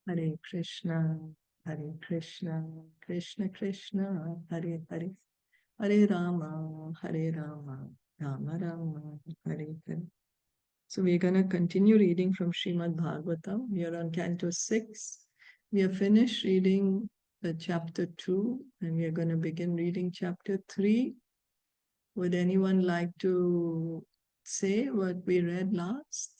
Hare Krishna, Krishna Krishna, Hare Hare, Hare Rama, Rama Rama, Hare Hare. So we're going to continue reading from Srimad Bhagavatam. We are on Canto 6. We have finished reading chapter 2, and we are going to begin reading chapter 3. Would anyone like to say what we read last?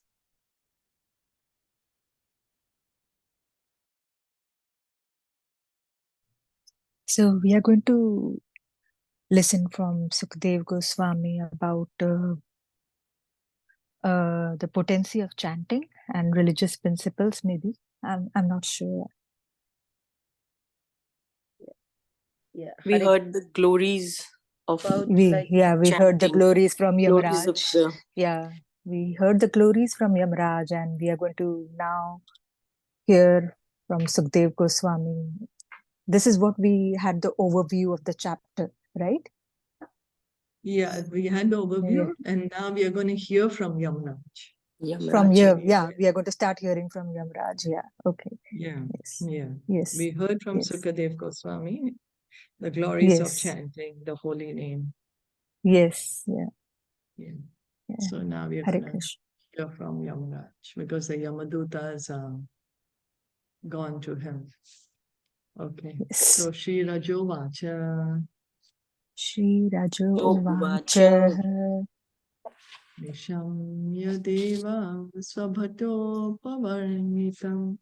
So we are going to listen from Sukadeva Goswami about the potency of chanting and religious principles, maybe. I'm not sure. Yeah. We heard the glories of we heard the chanting. glories from Glories of Yamarāja. the We heard the glories from Yamarāja, and we are going to now hear from Sukadeva Goswami. This is what we had the overview of the chapter, right? Yeah, we had the overview, and now we are going to hear from Yamarāja. From here, we are going to start hearing from Yamarāja. Yeah, okay. Yes. We heard from Sukadeva Goswami the glories of chanting the holy name. Yes, So now we are going to hear from Yamarāja, because the Yamadutas are gone to him. Okay. So Shri Rajo Vacha. Shri Rajo Vacha. Nishamya Deva Svabhato Pavarnitam.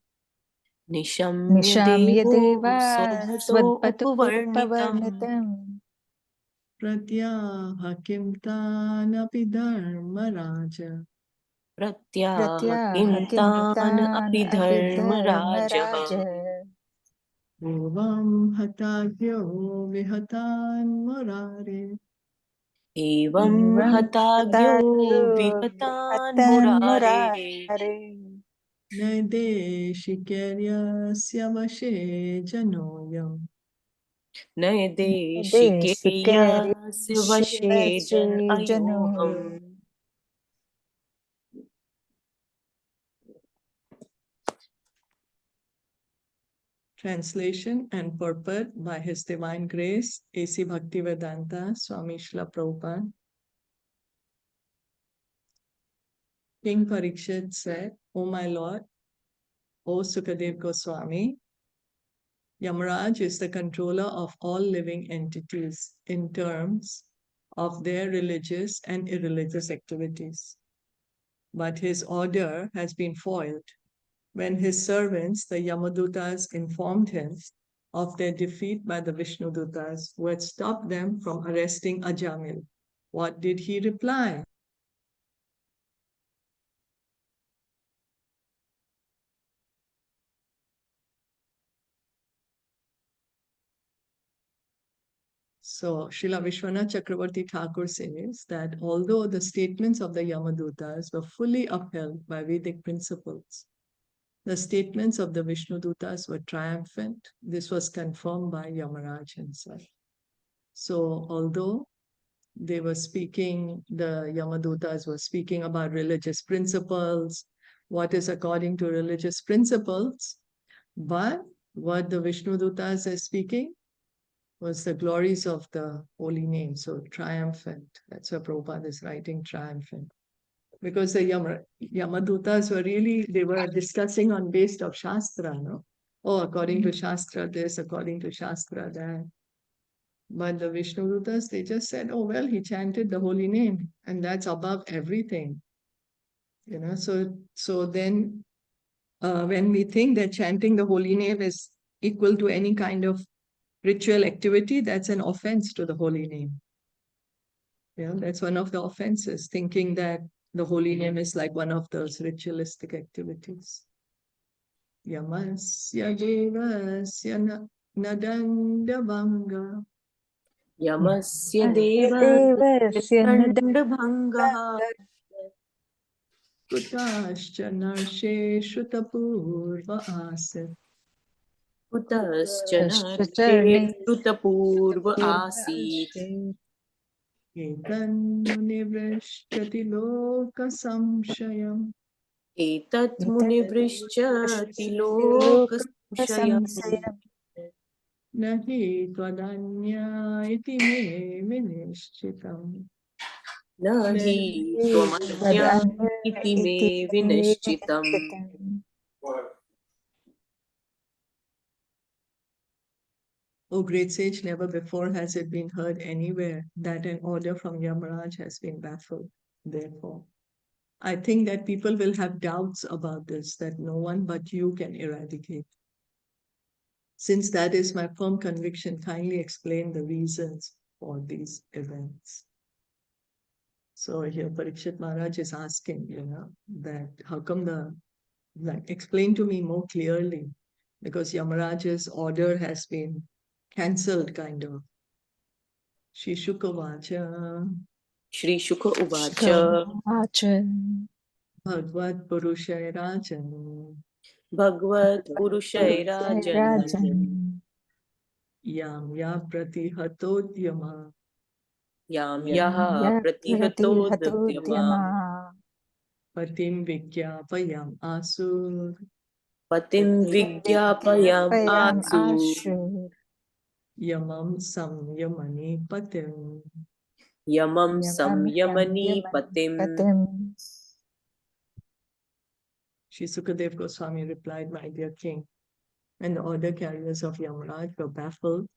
Nishamya Deva Svabhato Pavarnitam. Pratyaha Kim Tanapi Dharmaraja. Pratyaha Kim Tanapi Dharmaraja. Evam Hatagyo Vihatan Murare. Evam Hatagyo Vihatan Murare. Naideshikarya Syavashe Janoyam. Naideshikeya Vashe Janoham. Translation and purport by His Divine Grace, A.C. Bhaktivedanta Swami Srila Prabhupada. King Parikshit said, O my Lord, O Sukadeva Goswami, Yamarāja is the controller of all living entities in terms of their religious and irreligious activities. But his order has been foiled when his servants, the Yamadutas, informed him of their defeat by the Vishnudutas, who had stopped them from arresting Ajamil. What did he reply? So, Srila Vishwanath Chakravarti Thakur says that although the statements of the Yamadutas were fully upheld by Vedic principles, the statements of the Vishnudutas were triumphant. This was confirmed by Yamarāja himself. So, although they were speaking, the Yamadutas were speaking about religious principles, what is according to religious principles, but what the Vishnudutas are speaking was the glories of the holy name, so triumphant. That's why Prabhupada is writing triumphant. Because the Yamadutas were really, they were discussing on based of Shastra, no? Oh, according to Shastra this, according to Shastra that. But the Vishnudutas, they just said, oh, well, he chanted the holy name, and that's above everything. You know, so then when we think that chanting the holy name is equal to any kind of ritual activity, that's an offense to the holy name. Yeah, that's one of the offenses, thinking that the holy name is like one of those ritualistic activities. Yamasya devasya nadandavanga. Yamasya Devasya Nadandabhanga. Kutascha narshe shrutapurva asit. Kutascha narshe shrutapurva asit. Etan nivrishchati loka samshayam. एतत् मुनिभृश्चति लोकसंशयम् लोकसंशयम् nahi twadanya iti me vinishchitam. न हि त्वमन्या इति मे विनिश्चितम्. O great sage, never before has it been heard anywhere that an order from Yamarāja has been baffled. Therefore, I think that people will have doubts about this that no one but you can eradicate. Since that is my firm conviction, kindly explain the reasons for these events. So here Parikshit Maharaj is asking, that how come explain to me more clearly, because Yamaraja's order has been cancelled kind of. Shri Shuka Vacha Shri Shuka Uvacha Bhagavad Purushaya Rajan Bhagavad Purushayrajan Yam Ya Pratihatodhyama Yam Yaha Pratihatodhyama Patim Vigyapayam Asur Patim Vigyapayam Asu Yamam Samyamani Patim. Yamam Samyamani Patim. Shri Sukadev Goswami replied, my dear king, when the order carriers of Yamaraj were baffled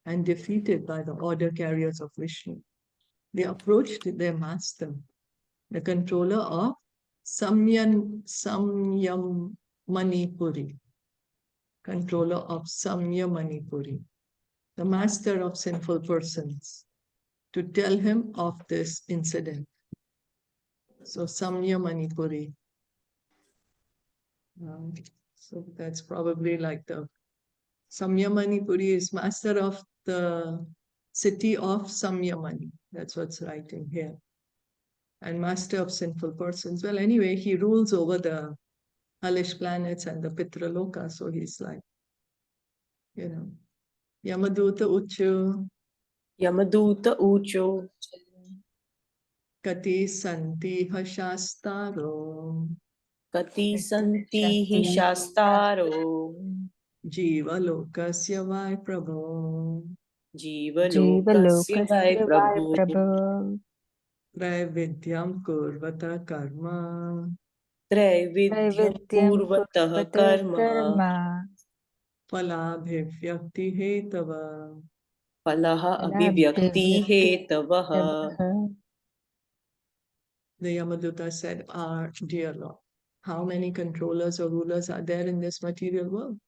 and defeated by the order carriers of Vishnu, they approached their master, the controller of Samyamanipuri, controller of Samyamanipuri, the master of sinful persons, to tell him of this incident. So Samyamanipuri. So that's probably like the Samyamanipuri is master of the city of Samyamani. That's what's writing here. And master of sinful persons. Well, anyway, he rules over the hellish planets and the Pitraloka. So he's like, Yamaduta Uchu Yamaduta Ucho Kati Santi Hashastaro Kati Santihi Shastaro Jiva Lokasya Vai Prabho Jiva Lokasya Vai Prabhu Traividyam Kurvata Karma Traividyam Purvatah Karma Falabhivyakti Hetava. Falaha Abhivyakti Hetavaha. The Yamaduta said, our dear Lord, how many controllers or rulers are there in this material world?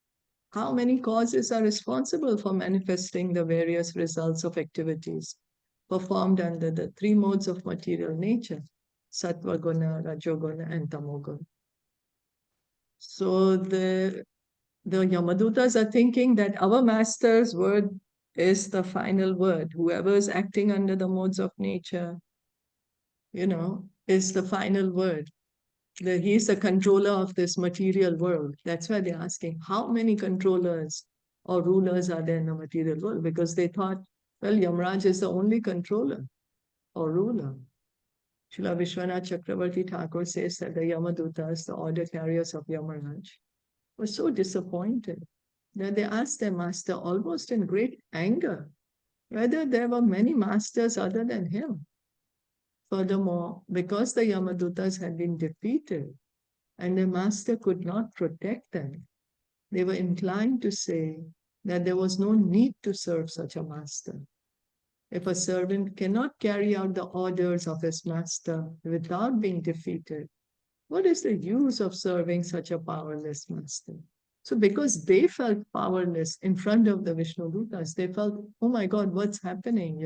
How many causes are responsible for manifesting the various results of activities performed under the three modes of material nature, Sattva Guna, Rajoguna, and Tamoguna? So the Yamadutas are thinking that our master's word is the final word. Whoever is acting under the modes of nature, is the final word. He is the controller of this material world. That's why they're asking, how many controllers or rulers are there in the material world? Because they thought, well, Yamaraj is the only controller or ruler. Srila Vishwanath Chakravarti Thakur says that the Yamadutas, the order carriers of Yamaraj, were so disappointed that they asked their master almost in great anger whether there were many masters other than him. Furthermore, because the Yamadutas had been defeated and their master could not protect them, they were inclined to say that there was no need to serve such a master. If a servant cannot carry out the orders of his master without being defeated, what is the use of serving such a powerless master? So because they felt powerless in front of the Vishnu Dutas, they felt, oh my God, what's happening,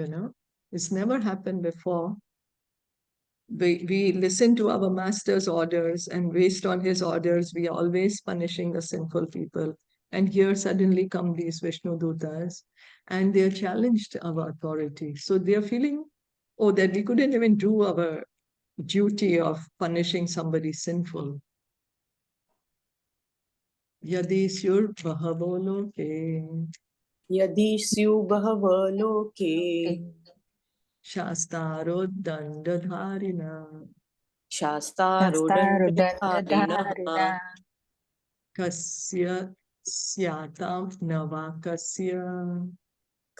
It's never happened before. We listen to our master's orders, and based on his orders, we are always punishing the sinful people. And here suddenly come these Vishnu Dutas, and they challenged our authority. So they are feeling, oh, that we couldn't even do our duty of punishing somebody sinful. Yadi syur bahavo loke Yadi Syu Bahava Loke shastaro dandadharina Shastarudandadarina. Kasya syatam navakasya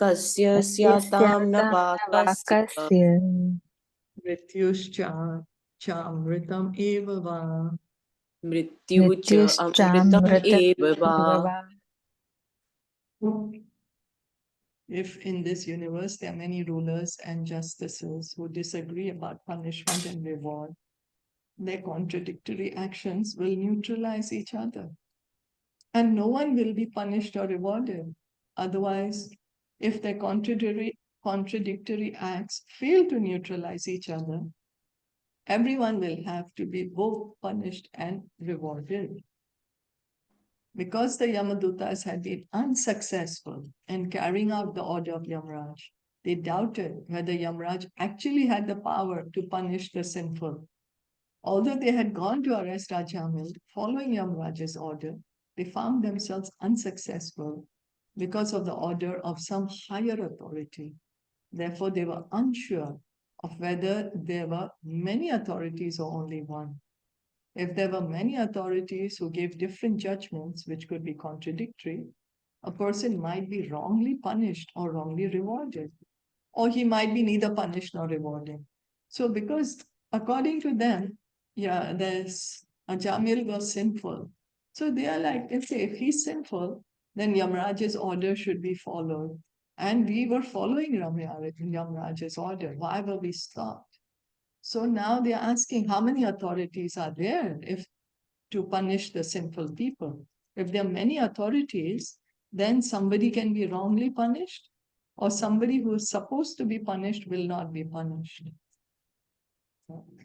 Kasya Tasya syatam syatam navakasya navakasya. mrityuscha chamritam eva va. mrityu cha amritam Mrityuschamritam eva va. eva. If in this universe there are many rulers and justices who disagree about punishment and reward, their contradictory actions will neutralize each other. And no one will be punished or rewarded. Otherwise, if their contradictory acts fail to neutralize each other, everyone will have to be both punished and rewarded. Because the Yamadutas had been unsuccessful in carrying out the order of Yamaraj, they doubted whether Yamaraj actually had the power to punish the sinful. Although they had gone to arrest Rajamil following Yamaraj's order, they found themselves unsuccessful because of the order of some higher authority. Therefore, they were unsure of whether there were many authorities or only one. If there were many authorities who gave different judgments which could be contradictory, a person might be wrongly punished or wrongly rewarded, or he might be neither punished nor rewarded. So, because according to them, there's Jamil was sinful. So they are like, if he's sinful, then Yamaraj's order should be followed. And we were following Yamaraj's order. Why were we stopped? So now they're asking how many authorities are there if to punish the sinful people. If there are many authorities, then somebody can be wrongly punished, or somebody who is supposed to be punished will not be punished.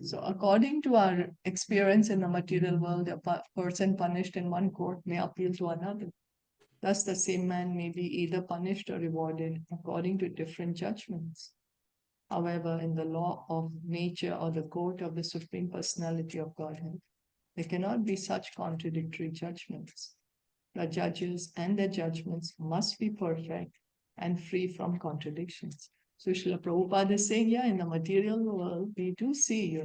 So according to our experience in the material world, a person punished in one court may appeal to another. Thus, the same man may be either punished or rewarded according to different judgments. However, in the law of nature or the court of the Supreme Personality of Godhead, there cannot be such contradictory judgments. The judges and their judgments must be perfect and free from contradictions. So Srila Prabhupada is saying, yeah, in the material world, we do see,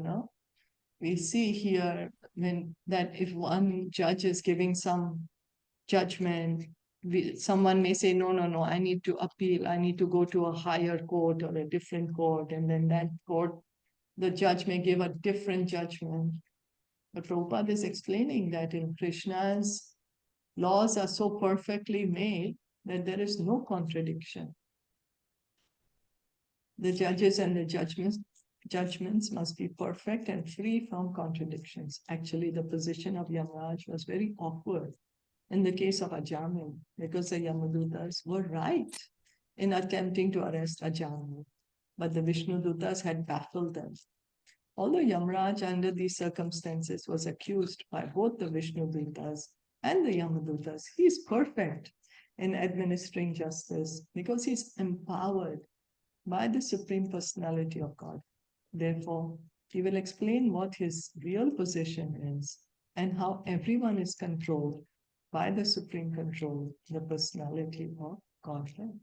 we see here that if one judge is giving some judgment, someone may say, no, I need to appeal, I need to go to a higher court or a different court, and then that court, the judge may give a different judgment. But Prabhupada is explaining that in Krishna's laws are so perfectly made that there is no contradiction. The judges and the judgments must be perfect and free from contradictions. Actually, the position of Yamaraj was very awkward in the case of Ajamil, because the Yamadutas were right in attempting to arrest Ajamil, but the Vishnudutas had baffled them. Although Yamaraj, under these circumstances, was accused by both the Vishnudutas and the Yamadutas, he is perfect in administering justice because he is empowered by the Supreme Personality of God. Therefore, he will explain what his real position is and how everyone is controlled by the Supreme Control, the Personality of Godhead.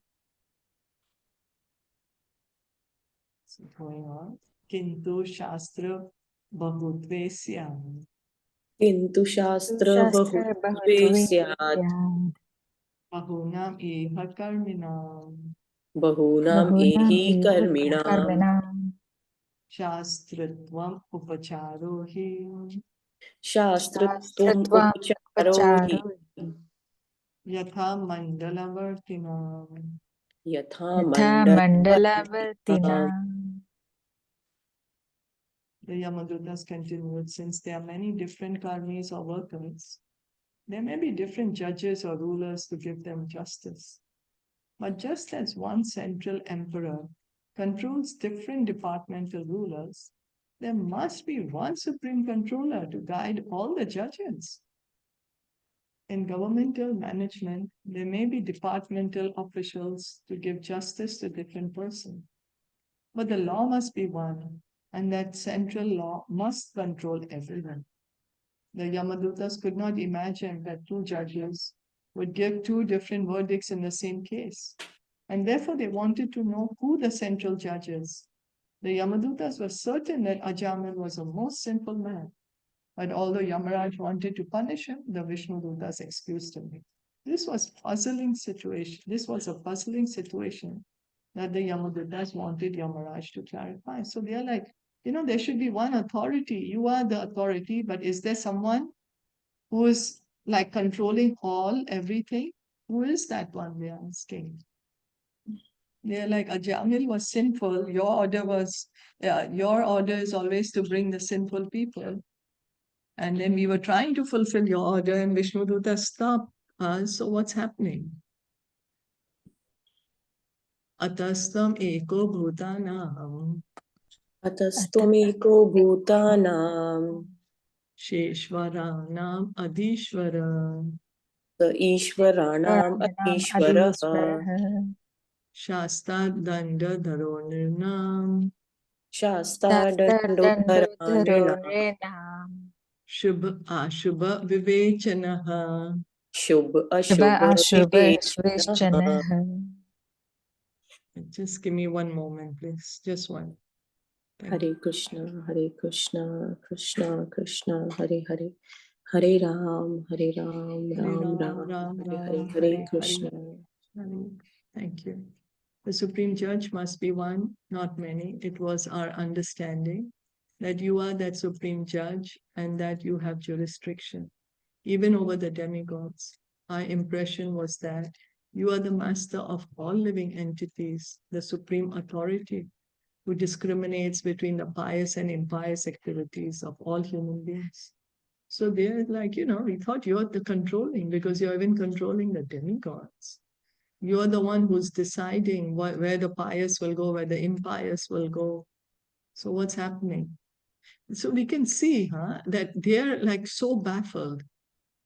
So going on, Kintu Shastra Bahutvesyam. Kintu shastra Shastra bahutve syat Bahunam eva karminam. bahunam Bahunam ehi eva karminam karminam. Shastritvam upacharo hi. shastritvam Shastritvam upacharo hi Yatha mandalavartinam. yatha Yatha mandalavartinam. mandalavartinam. The Yamadutas continued, since there are many different karmis or workers, there may be different judges or rulers to give them justice. But just as one central emperor controls different departmental rulers, there must be one supreme controller to guide all the judges. In governmental management, there may be departmental officials to give justice to different persons. But the law must be one, and that central law must control everyone. The Yamadutas could not imagine that two judges would give two different verdicts in the same case. And therefore, they wanted to know who the central judge is. The Yamadutas were certain that Ajamil was a most sinful man. But although Yamaraj wanted to punish him, the Vishnudutas excused him. This was puzzling situation. This was a puzzling situation that the Yamadutas wanted Yamaraj to clarify. So they are like, there should be one authority. You are the authority, but is there someone who is like controlling everything? Who is that one? They are asking. They're like, Ajamil was sinful. Your order is always to bring the sinful people. And then we were trying to fulfill your order, and Vishnuduta stopped us. So what's happening? Atastam eko bhutanam Atastvameko bhutanam Sheshwaranam adishwara sa Ishwaranam Adishwarah Shasta danda dharonirnam Shasta Dandodharanam Shubha ashubha vivechanaha. Shubha Shubha Ashubha Ashubha Vivechanaha. Sveshchanaha. Just give me one moment, please. Just one. Thank Hare Krishna, Krishna Krishna, Hare Hare, Hare Ram, Ram Ram, Ram, Ram, Hare Hare, Ram, Hare Hare Krishna. Thank you. The Supreme Judge must be one, not many. It was our understanding that you are that Supreme Judge and that you have jurisdiction, even over the demigods. Our impression was that you are the master of all living entities, the supreme authority who discriminates between the pious and impious activities of all human beings. So they're like, we thought you're the controlling because you're even controlling the demigods. You're the one who's deciding where the pious will go, where the impious will go. So what's happening? So we can see that they're like so baffled.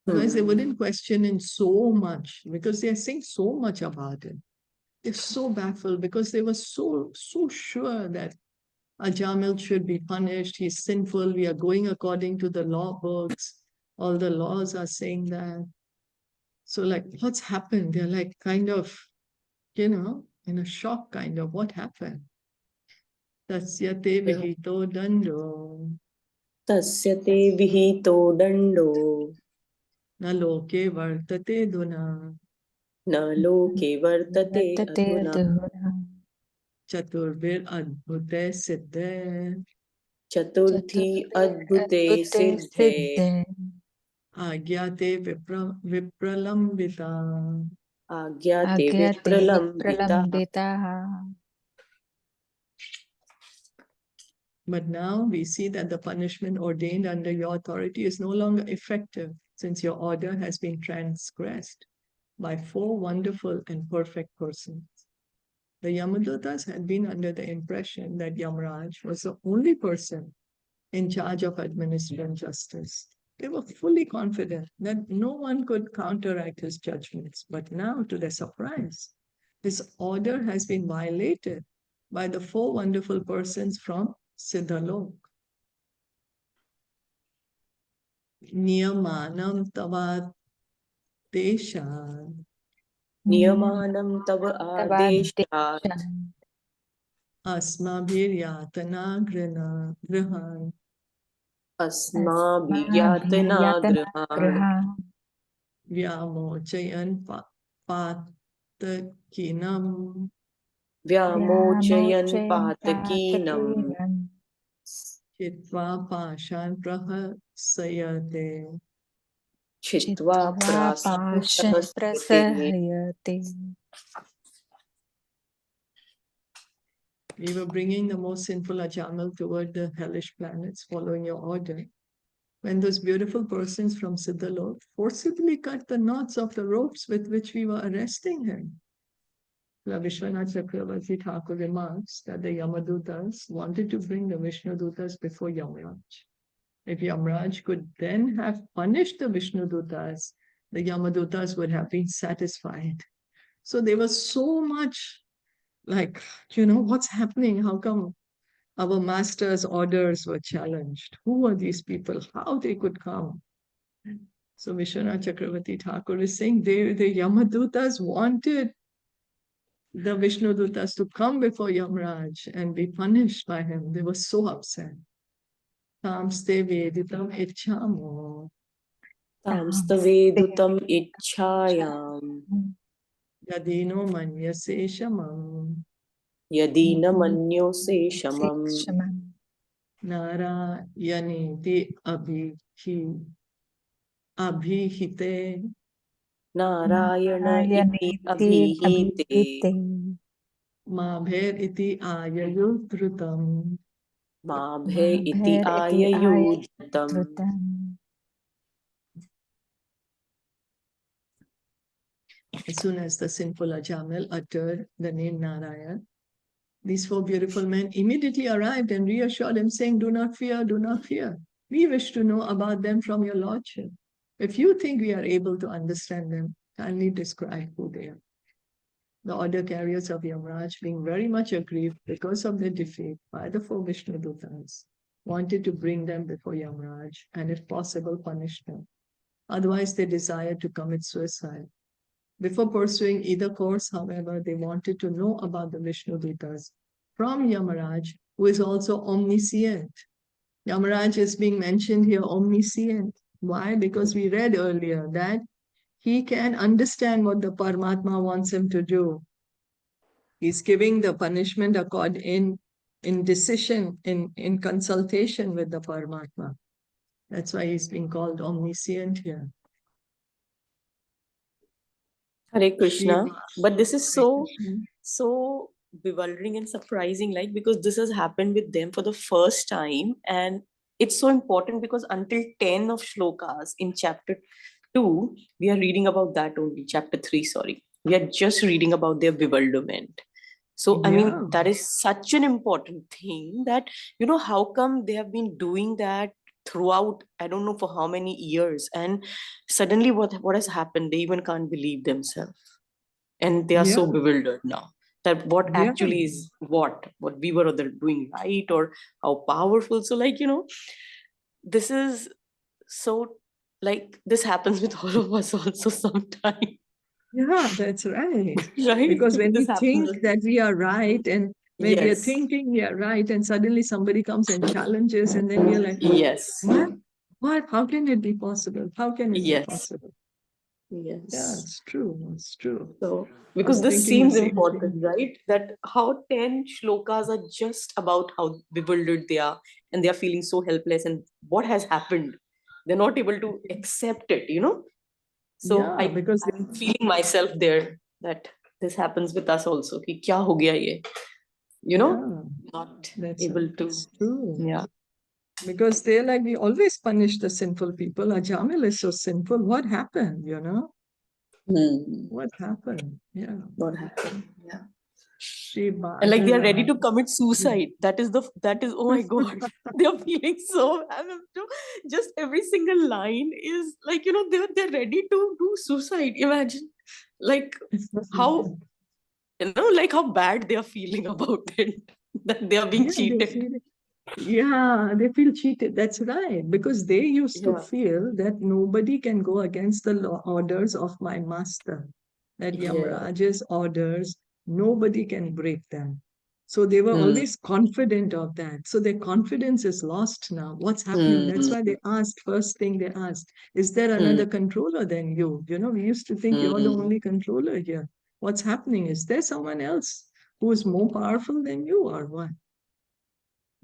Otherwise, they wouldn't question in so much because they're saying so much about it. They're so baffled because they were so sure that Ajamil should be punished. He's sinful. We are going according to the law books. All the laws are saying that. So like, what's happened? They're like kind of, in a shock kind of what happened. Tasya te vihito dando. Tasya te vihito dando. Na loke vartate duna. Na loke vartate adhuna. Chaturbir adbhute siddhe. Chaturthi adbhute siddhe. Agyate vipralambita. Agyate Agyate vipralambita. Vipralambitaha. But now we see that the punishment ordained under your authority is no longer effective since your order has been transgressed by 4 wonderful and perfect persons. The Yamadutas had been under the impression that Yamaraj was the only person in charge of administering justice. They were fully confident that no one could counteract his judgments. But now, to their surprise, this order has been violated by the 4 wonderful persons from Siddhalok. Niyamanam tavat deshan. Niyamanam tava adeshat. Asmabhir yatana grihan. Asmabhiyatana grihan. Vyamochayan patakinam. Vyamochayan patakinam. Chitva pashan prahasayate. Chitva Pashan prasahasate. prasahayate. We were bringing the most sinful Ajamil toward the hellish planets, following your order. When those beautiful persons from Siddhalok forcibly cut the knots of the ropes with which we were arresting him. Vishwanath Chakravarti Thakur remarks that the Yamadutas wanted to bring the Vishnudutas before Yamaraj. If Yamaraj could then have punished the Vishnudutas, the Yamadutas would have been satisfied. So they were so much like, what's happening? How come our master's orders were challenged? Who were these people? How they could come? So Vishwanath Chakravarti Thakur is saying the Yamadutas wanted the Vishnu Dutas to come before Yamaraj and be punished by him. They were so upset. Tamste veditam ichhamo Tamstavedutam ichchayam yadino manyase shamam yadina manyose shamam narayaniti abhihite narayana iti Narayaneti abhihite mabher iti ayayudrutam. mabhe iti Mabher iti ayayudtam. ayayudrutam. As soon as the sinful Ajamil uttered the name Narayan, these four beautiful men immediately arrived and reassured him, saying, "Do not fear, do not fear. We wish to know about them from your lordship. If you think we are able to understand them, kindly describe who they are." The order carriers of Yamaraj, being very much aggrieved because of their defeat by the four Vishnu Dutas, wanted to bring them before Yamaraj and, if possible, punish them. Otherwise, they desired to commit suicide. Before pursuing either course, however, they wanted to know about the Vishnu Dutas from Yamaraj, who is also omniscient. Yamaraj is being mentioned here, omniscient. Why? Because we read earlier that he can understand what the Paramatma wants him to do. He's giving the punishment in decision, in consultation with the Paramatma. That's why he's being called omniscient here. Hare Krishna. But this is so Krishna. bewildering and surprising, like, because this has happened with them for the first time, and it's so important because until 10 of shlokas in chapter 2 we are reading about that only. Chapter 3, sorry, we are just reading about their bewilderment. So I mean, Yeah. that is such an important thing, that how come they have been doing that throughout, I don't know for how many years, and suddenly what has happened, they even can't believe themselves, and they are so Yeah. bewildered now that what Yeah. actually is what we were doing right, or how powerful. So, like, this is so, like, this happens with all of us also sometime. Yeah, that's right. Right, Because when we this happens. think that we are right, and when we are Yes, thinking we are right, and suddenly somebody comes and challenges, and then we are like, yes, what? What? How can it be possible? How can it be yes, possible? Yeah, yes. it's true. It's true. So, I was because this thinking the seems same important, thing. right? That how 10 shlokas are just about how bewildered they are, and they are feeling so helpless, and what has happened. They're not able to accept it. So Yeah, because I'm feeling myself there, that this happens with us also. Ki kya ho gaya ye? yeah, Not that's able to. it's true. Yeah. Because they're like, we always punish the sinful people. Ajamil is so sinful. What happened? What happened? Yeah. What happened? Yeah. Shri And like, they are ready Bhagavatam. to commit suicide. That is oh my God. They are feeling so, I mean, just every single line is like, they're ready to do suicide. Imagine, like, how, like how bad they are feeling about it, that they are being Yeah, they cheated. feel they feel cheated. That's right. Because they used to Yeah. feel that nobody can go against the orders of my master, that Yeah. Yamaraja's orders, nobody can break them. So they were Hmm. always confident of that. So their confidence is lost now. What's happening? That's Hmm. why they asked, first thing they asked, is there Hmm. another controller than you? We used to think you're the Hmm. only controller here. What's happening? Is there someone else who is more powerful than you, or what?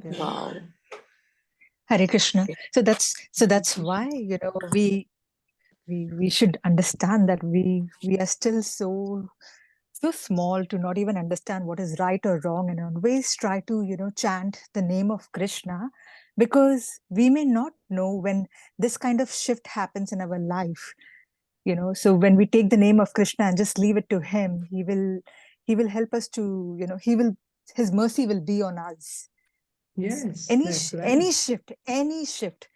Yeah. Wow. Hare Krishna. So that's why we should understand that we are still so small to not even understand what is right or wrong, and always try to chant the name of Krishna, because we may not know when this kind of shift happens in our life. So when we take the name of Krishna and just leave it to him, he will help us to his mercy will be on us. Yes, any that's right. any shift.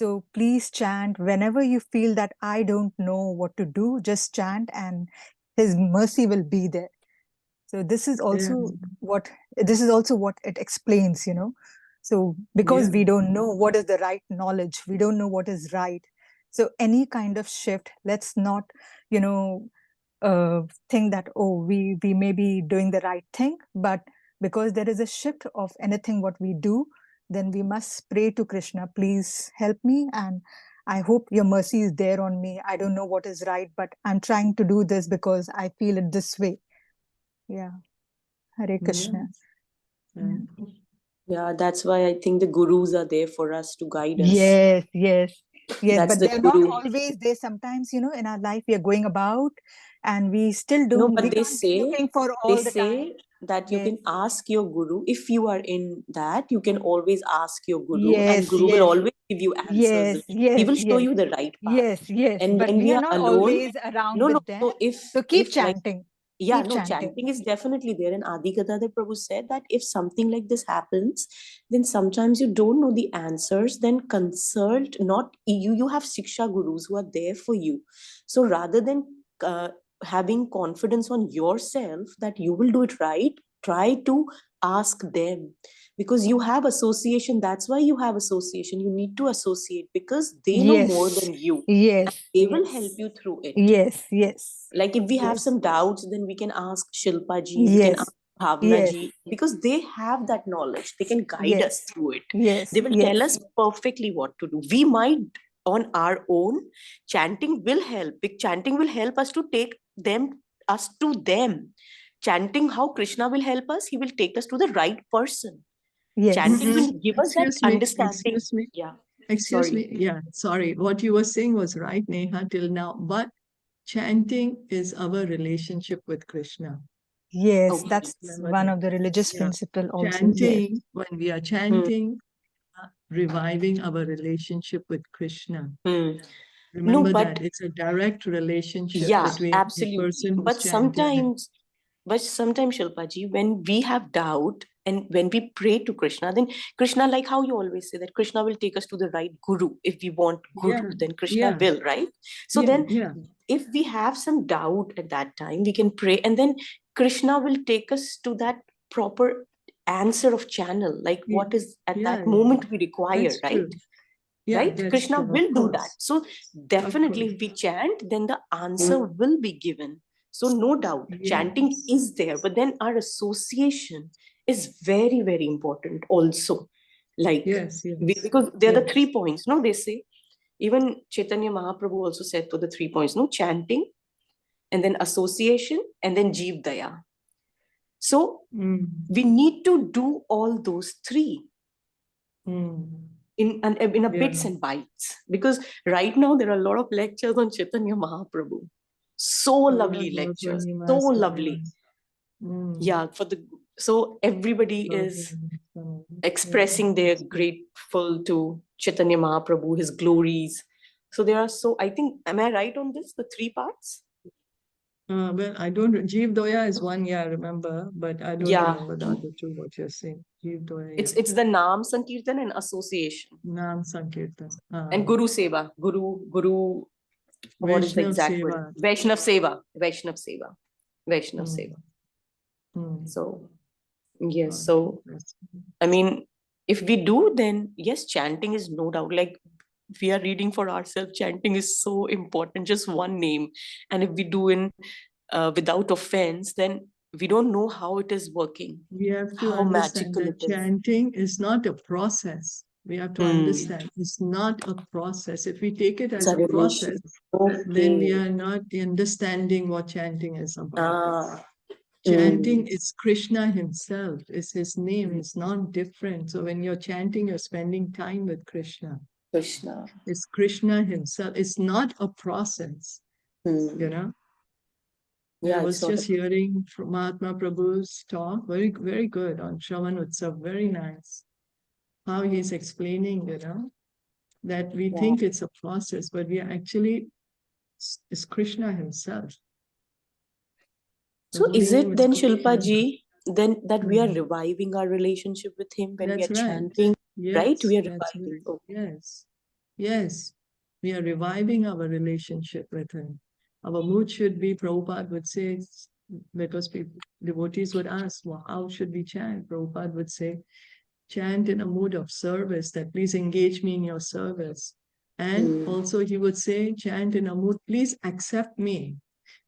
So please chant whenever you feel that I don't know what to do, just chant and his mercy will be there. So this is also what it explains. So because Yeah. we don't know what is the right knowledge, we don't know what is right. So any kind of shift, let's not, you know, think that, oh, we may be doing the right thing, but because there is a shift of anything what we do, then we must pray to Krishna, please help me, and I hope your mercy is there on me. I don't know what is right, but I'm trying to do this because I feel it this way. Yeah. Hare Krishna. Yeah, that's why I think the gurus are there for us to guide us. Yes, yes, yes. That's But the they're not guru. always there. Sometimes, in our life, we are going about and we still No, don't, but we they can't be looking for they all the time. say that you Yes. can ask your guru. If you are in that, you can always ask your guru, Yes, and guru will yes. always give you answers. Yes, yes, He will show yes. you the right path. Yes, yes. And But when we we are are not alone, always around no, with them. so So keep if like, chanting. yeah, Keep no, chanting is definitely there. And Adi Gadadhar Prabhu said that if something like this happens, then sometimes you don't know the answers, then consult not you. You have Shiksha gurus who are there for you. So rather than having confidence on yourself that you will do it right, try to ask them, because you have association. That's why you have association. You need to associate because they know more Yes, than you. yes, They will yes. help you through it. Yes, yes. Like if we have Yes. some doubts, then we can ask Shilpa ji, we can Yes, ask Bhavna ji, because they have that knowledge. They can guide us yes, through it. yes, They will tell us perfectly what to do. We might on our own, chanting will help. Chanting will help us to take us to them. Chanting how Krishna will help us, he will take us to the right person. yes. Chanting will give us that Excuse me, understanding. excuse me. Yeah. Excuse Sorry. me. Yeah, sorry. What you were saying was right, Neha, till now. But chanting is our relationship with Krishna. Yes, Okay. that's Remember one that. of the religious Yeah. principle also. Yes. Chanting, when we are chanting, reviving our relationship with Krishna. Remember but- that it's a direct relationship Yeah, between the absolutely. person who's But chanting. sometimes, Shilpa ji, when we have doubt and when we pray to Krishna, then Krishna, like how you always say that Krishna will take us to the right guru. If we want guru, Yeah, then Krishna will, right? So yeah, then yeah. if we have some doubt at that time, we can pray, and then Krishna will take us to that proper answer of channel, like what is at Yeah, that yeah. moment we require, That's right? true. Yeah, Right? that's Krishna true, of will do that. course. So definitely course. if we chant, then the answer will be given. So no doubt, chanting Yes. is there, but then our association is very, very important also. Like, Yes, yes. because there are the Yes. 3 points, no, they say. Even Chaitanya Mahaprabhu also said for the 3 points, no, chanting, and then association, and then Jeev Daya. So we need to do all those 3 in a bits and bytes, because right now there are a lot of lectures on Chaitanya Mahaprabhu. So lovely lectures, so lovely. Yeah, so everybody is expressing their grateful to Chaitanya Mahaprabhu, his glories. So there are I think, am I right on this? The 3 parts? Well, I don't. Jeev Doya is one, yeah, I remember, but I don't remember the other 2. What you're saying, Jeev Doya. It's the Naam Sankirtan and association. Naam Sankirtan. And Guru Seva, Guru. What is the Vaishnav exact Seva. word? Vaishnav Seva. So, yes. So, I mean, if we do, then yes, chanting is no doubt. Like we are reading for ourselves, chanting is so important. Just one name, and if we do in without offense, then we don't know how it is working. We have to how understand magical that it is. chanting is not a process. We have to understand it's not a process. If we take it as a process, then we are not understanding what chanting is about. Chanting is Krishna himself, is his name, it's not different. So when you're chanting, you're spending time with Krishna. It's Krishna himself. It's not a process, you know. Yeah, I was just hearing from Mahatma Prabhu's talk, very, very good on Shravan Utsav, very nice. How he's explaining, you know, that we think it's a process, but we are actually, it's Krishna himself. So is it then, Shilpa ji, then that we are Mhm. reviving our relationship with him when That's we are right. chanting, Yes, right? We are that's reviving. right. Yes, yes. We are reviving our relationship with him. Our mood should be, Prabhupada would say, because devotees would ask, well, how should we chant? Prabhupada would say, chant in a mood of service, that please engage me in your service. And also he would say, chant in a mood, please accept me.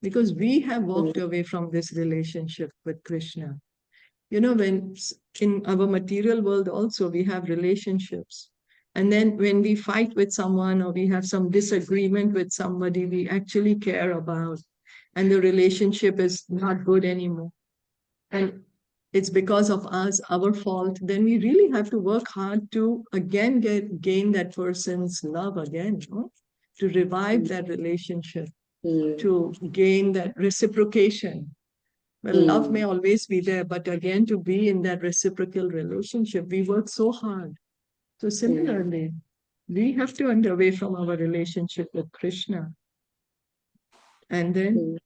because we have walked away from this relationship with Krishna. You know, when in our material world also we have relationships. And then when we fight with someone or we have some disagreement with somebody we actually care about, and the relationship is not good anymore, and it's because of us, our fault, then we really have to work hard to again gain that person's love again, no? To revive that relationship, to gain that reciprocation. Well, love may always be there, but again, to be in that reciprocal relationship, we work so hard. So similarly, we have to end away from our relationship with Krishna. And then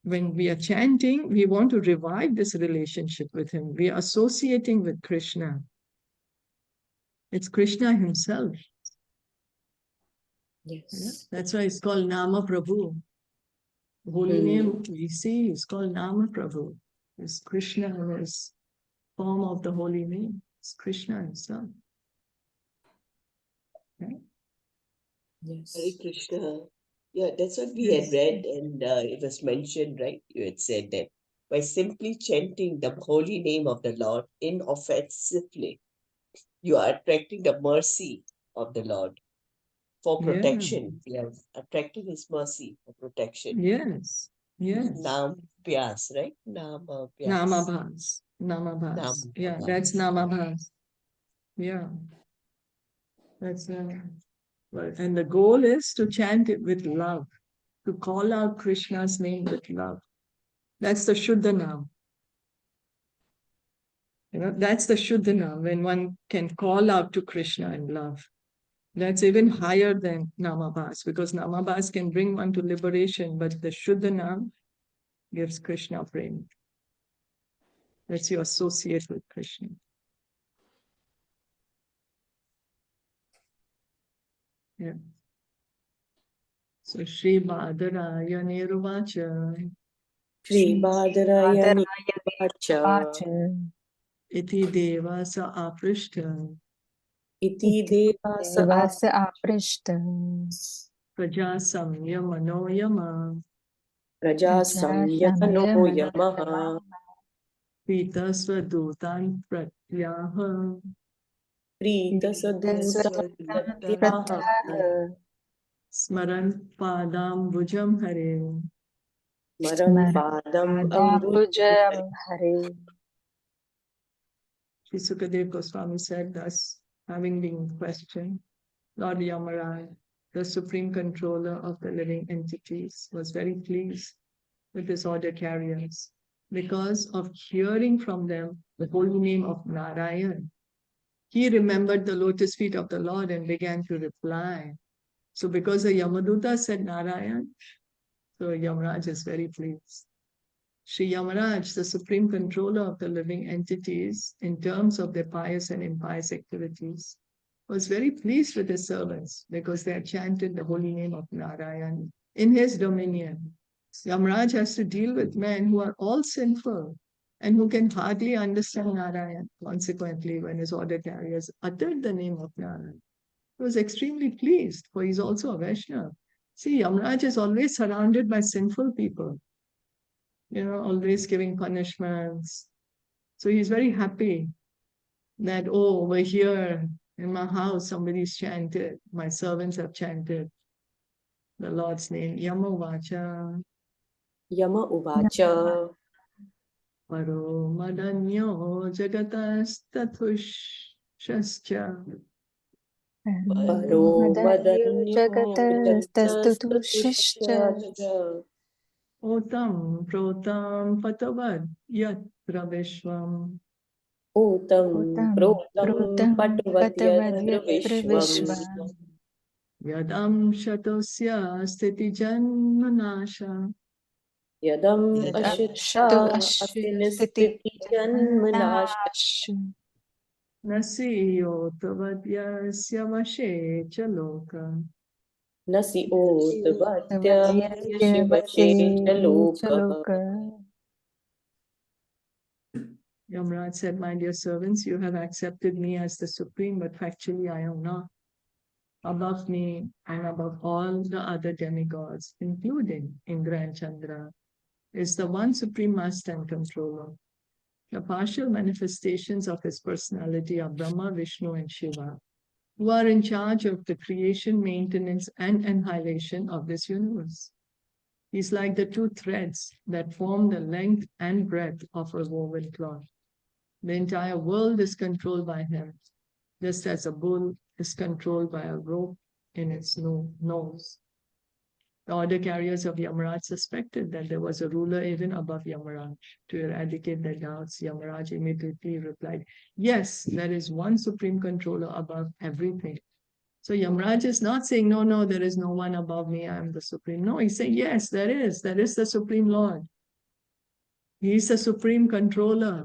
when we are chanting, we want to revive this relationship with him. We are associating with Krishna. It's Krishna himself. Yes. That's why it's called Nama Prabhu. Holy name we see is called Nama Prabhu. It's Krishna in his form of the holy name. It's Krishna himself. Okay? Yes. Hare Krishna. Yeah, that's what we had read, and it was mentioned, right? You had said that by simply chanting the holy name of the Lord inoffensively, you are attracting the mercy of the Lord for Yeah. protection. We are attracting His mercy for protection. Yes. Yes. Nam Pyas, right? Nama Pyas. Namabhas. Namabhas. Yeah, that's Namabhas. Yeah. That's well, and the goal is to chant it with love, to call out Krishna's name with love. That's the Shuddhanam. You know, that's the Shuddhanam, when one can call out to Krishna in love. That's even higher than Namabhas, because Namabhas can bring one to liberation, but the Shuddhanam gives Krishna prema. That's your associate with Krishna. Yeah. So Sri Badaraya Niruvacha Shri Badaraya Nivacha Vachan. Iti Deva Sa Aprishta Iti Devasa Devasa aprishtam. Praja Samya Manoyama Praja Samyatano Yamaha Pita Swadutan Pratyaha Prita Saduta Pratyaha. Smaran Padam Bhujam Hare. Maram Padam Ambujam. Padambujam Hare. Sri Sukadev Goswami said, thus, having been questioned, Lord Yamarāja, the supreme controller of the living entities, was very pleased with his order carriers because of hearing from them the holy name of Narayan. He remembered the lotus feet of the Lord and began to reply. So because the Yamaduta said Narayan, so Yamarāja is very pleased. Sri Yamarāja, the supreme controller of the living entities in terms of their pious and impious activities, was very pleased with his servants because they had chanted the holy name of Narayan in his dominion. Yamarāja has to deal with men who are all sinful and who can hardly understand Narayan. Consequently, when his order carriers uttered the name of Narayan, he was extremely pleased, for he's also a Vaishnava. See, Yamarāja is always surrounded by sinful people, you know, always giving punishments. So he's very happy that, oh, over here in my house, somebody's chanted, my servants have chanted the Lord's name, Yamarāja. Yama Uvacha Paro Madanyo Jagatastathushascha Paro Madanyo Madanyo Jagatastastutushishcha. Jagatastutushascha Otam Protam Patavad Yatra Vishwam Otam Utam Protam Prutam Patavadyatra Patavadyatra Vishwam Vishwam. Yadam Shatosya Sthiti Janmanasha Yadam Yadam Ashita Shatu Asinistiti Ashtiti Janmanasha Janmanashu. Nasiyo Tavadyasya Vashe Chaloka. Nasi Otvatya Tavadyasya Shivashe Vashe Chaloka. Chaloka. Yamaraj said, my dear servants, you have accepted me as the supreme, but factually I am not. above me and above all the other demigods, including Indra and Chandra, is the one supreme master and controller. The partial manifestations of his personality are Brahma, Vishnu, and Shiva, who are in charge of the creation, maintenance, and annihilation of this universe. He's like the two threads that form the length and breadth of a woven cloth. The entire world is controlled by him, just as a bull is controlled by a rope in its nose. The order carriers of Yamarāja suspected that there was a ruler even above Yamarāja. To eradicate their doubts, Yamarāja immediately replied, yes, there is one supreme controller above everything. So Yamarāja is not saying, no, there is no one above me, I am the supreme. No, he's saying, yes, there is the supreme Lord. He is the supreme controller.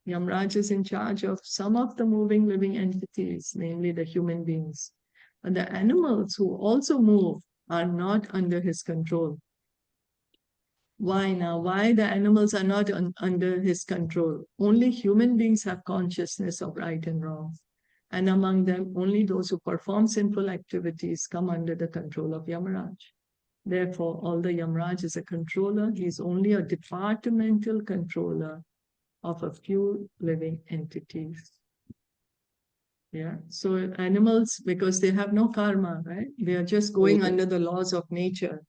Yamarāja is in charge of some of the moving living entities, namely the human beings. But the animals who also move are not under his control. Why now? Why the animals are not under his control? Only human beings have consciousness of right and wrong. And among them, only those who perform sinful activities come under the control of Yamarāja. Therefore, although Yamarāja is a controller, he is only a departmental controller of a few living entities. Yeah, so animals, because they have no karma, right? They are just going under the laws of nature.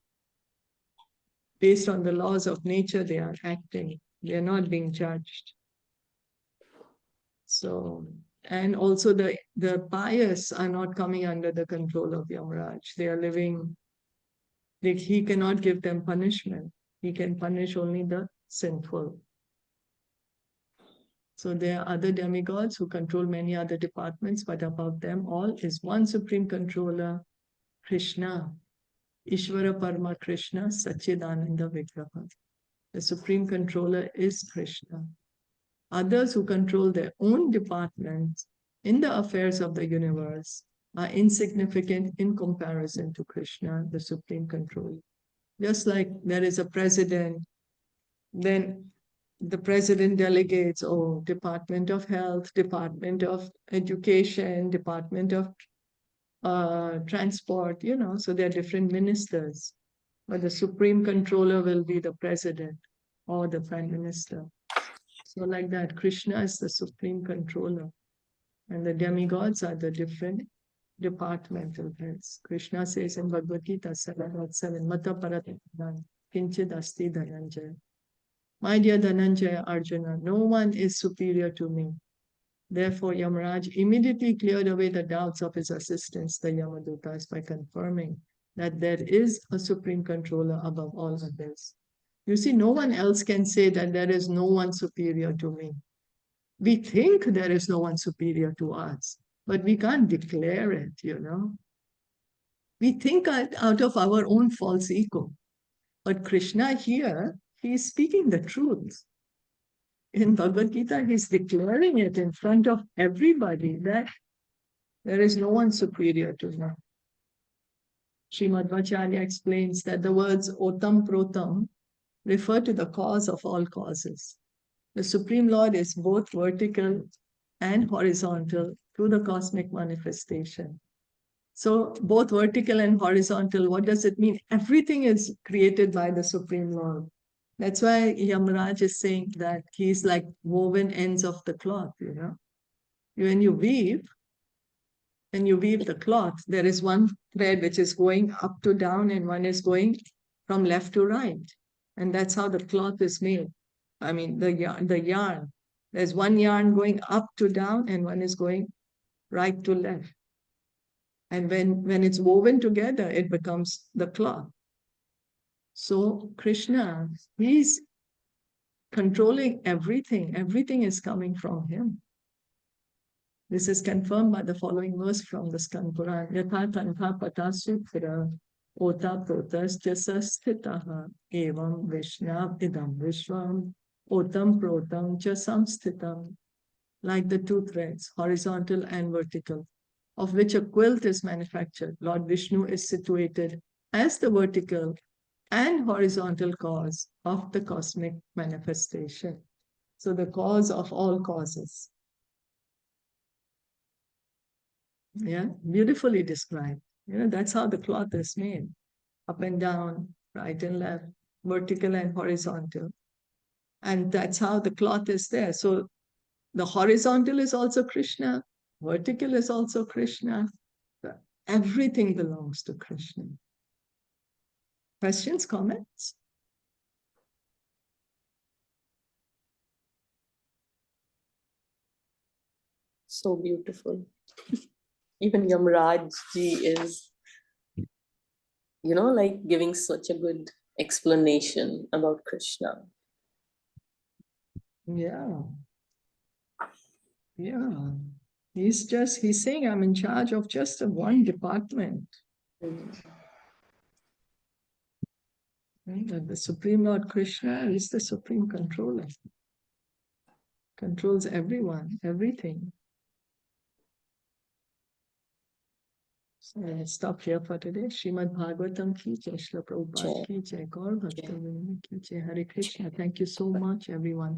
Based on the laws of nature, they are acting. They are not being judged. So, and also the pious are not coming under the control of Yamarāja. They are living, he cannot give them punishment. He can punish only the sinful. So there are other demigods who control many other departments, but above them all is one supreme controller, Krishna. Ishvara Parma Krishna, Satchidananda Vigraha. The supreme controller is Krishna. Others who control their own departments in the affairs of the universe are insignificant in comparison to Krishna, the supreme controller. Just like there is a president, then the president delegates, Department of Health, Department of Education, Department of Transport, so there are different ministers. But the supreme controller will be the president or the prime minister. So like that, Krishna is the supreme controller. And the demigods are the different departmental heads. Krishna says in Bhagavad Gita 7:7, Mata Paratman, Kinchid Asti Dhananjaya. My dear Dhananjaya Arjuna, no one is superior to me. Therefore, Yamarāja immediately cleared away the doubts of his assistants, the Yamadutas, by confirming that there is a supreme controller above all others. You see, no one else can say that there is no one superior to me. We think there is no one superior to us, but we can't declare it, We think out of our own false ego. But Krishna here, he is speaking the truth. In Bhagavad Gita, he's declaring it in front of everybody that there is no one superior to him. Srimad Bhagavatam explains that the words Otam Protam refer to the cause of all causes. The Supreme Lord is both vertical and horizontal through the cosmic manifestation. So both vertical and horizontal, what does it mean? Everything is created by the Supreme Lord. That's why Yamarāja is saying that he's like woven ends of the cloth, When you weave the cloth, there is one thread which is going up to down and one is going from left to right. And that's how the cloth is made. I mean, the yarn. There's one yarn going up to down and one is going right to left. And when it's woven together, it becomes the cloth. So Krishna, he's controlling everything. Everything is coming from him. This is confirmed by the following verse from the Skand Puran. Yatha tantha patasutra ota protastasya sthitaha evam vishnav idam vishvam otam protam cha samsthitam. Like the two threads, horizontal and vertical, of which a quilt is manufactured, Lord Vishnu is situated as the vertical and horizontal cause of the cosmic manifestation. So the cause of all causes. Yeah, beautifully described. That's how the cloth is made. Up and down, right and left, vertical and horizontal. And that's how the cloth is there. So the horizontal is also Krishna, vertical is also Krishna. Everything belongs to Krishna. Questions, comments? So beautiful. Even Yamarāja ji is, like giving such a good explanation about Krishna. Yeah. Yeah. He's saying, I'm in charge of just one department. That the Supreme Lord Krishna is the Supreme Controller. Controls everyone, everything. So let's stop here for today. Srimad Bhagavatam ki jai, Srila Prabhupada ki jai, Gaur Bhakta Vrinda ki jai, Hare Krishna. Thank you so much, everyone.